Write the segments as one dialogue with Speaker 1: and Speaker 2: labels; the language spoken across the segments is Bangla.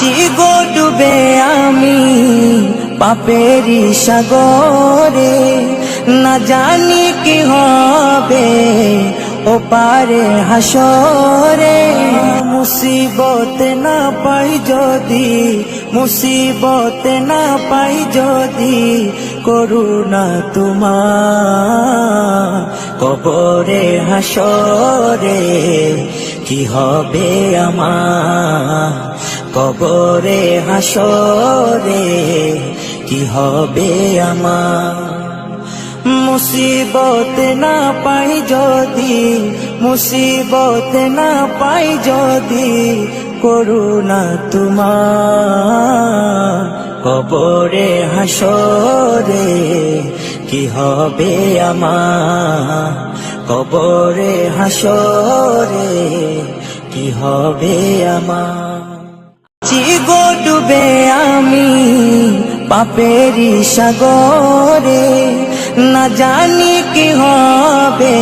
Speaker 1: আছি গো ডুবে আমি পাপেরি সাগরে, না জানি কি হবে ও পারে হাসরে। মুসিবত না পাই যদি, মুসিবত না পাই যদি, করুণা তোমার কবরে হাসরে। কি হবে আমার কবরে হাসরে, কি হবে আমার। মুসিবত না পাই যদি, মুসিবত না পাই যদি, করুণা তোমার কবরে হাসরে। কি হবে আমার কবরে হাসরে, কি হবে আমার। আছি গো ডুবে আমি পাপেরি সাগরে, না জানি কি হবে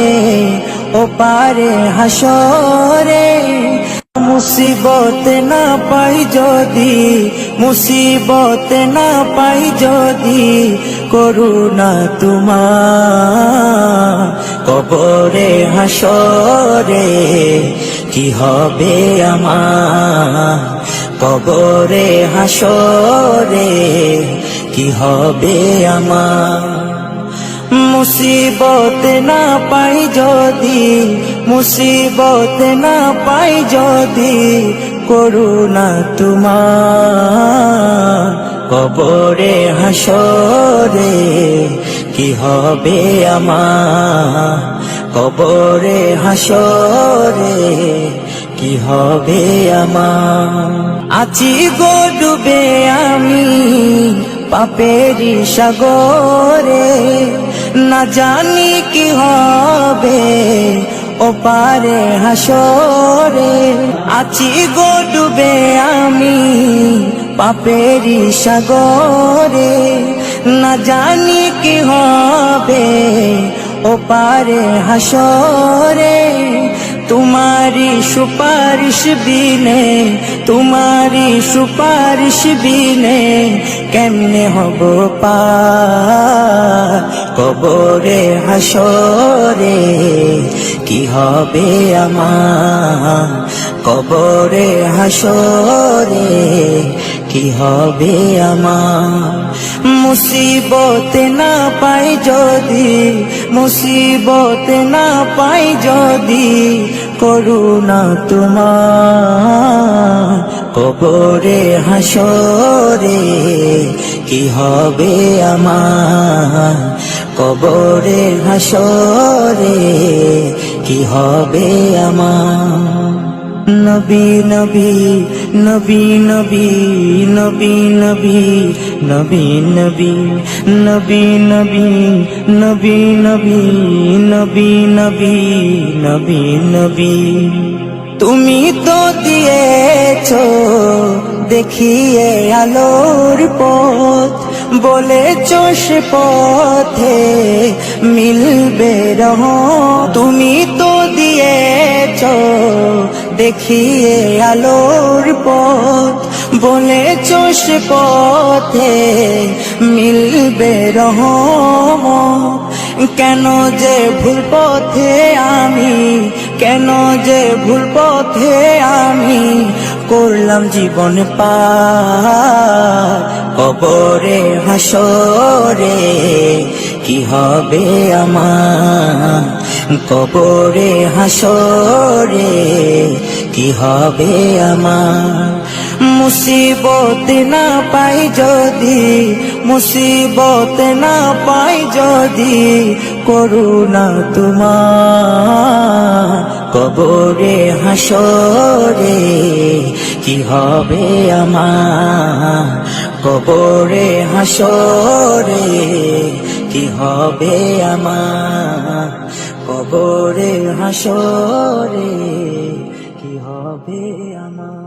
Speaker 1: ও পারে হাসরে। মুসিবত না পাই যদি, মুসিবত না পাই যদি, করুণা তোমার কবরে হাসরে। কি হবে আমার কবরে হাসরে, কি হবে আমার। মুসিবত না পাই যদি, মুসিবত না পাই যদি, করুণা তোমার কবরে হাসরে। কি হবে আমার কবরে হাসরে, কি হবে আমার। আছি গো ডুবে আমি পাপেরি সাগরে, না জানি কি হবে ও পারে হাসরে। আছি গো ডুবে আমি পাপেরি সাগরে, না জানি কি হবে ও পারে হাসরে। তোমারি সুপারিশ বিনে, তোমারি সুপারিশ বিনে, কেমনে হব পার কবরে হাসরে। কি হবে আমার কবরে হাসরে, কি হবে আমার। মুসিবত না পাই যদি, মুসিবত না পাই যদি, করুণা তোমার কবরে হাসরে। কি হবে আমার কবরে হাসরে, কি হবে আমার। নবী নবী নবী নবী নবী নবী নবী নবী নবী নবী নবী নবী নবী নবী নবী নবী। তুমি তো দিয়েছো দেখিয়ে আলোর পথ, বলেছো সে পথে মিলবে রহমত। তুমি তো দিয়েছো দেখিয়ে আলোর পথ, বলেছো সে পথে মিলবে রহমত। কেন যে ভুল পথে আমি, কেন যে ভুল পথে আমি, করলাম জীবন পার কবরে হাসরে। কি হবে আমার কবরে হাসরে, কি হবে আমার। মুসিবত না পাই যদি, মুসিবত না পাই যদি, করুণা তোমার কবরে হাসরে। কি হবে আমার কবরে হাসরে, কি হবে আমার কবরে হাসরে, কি হবে আমার।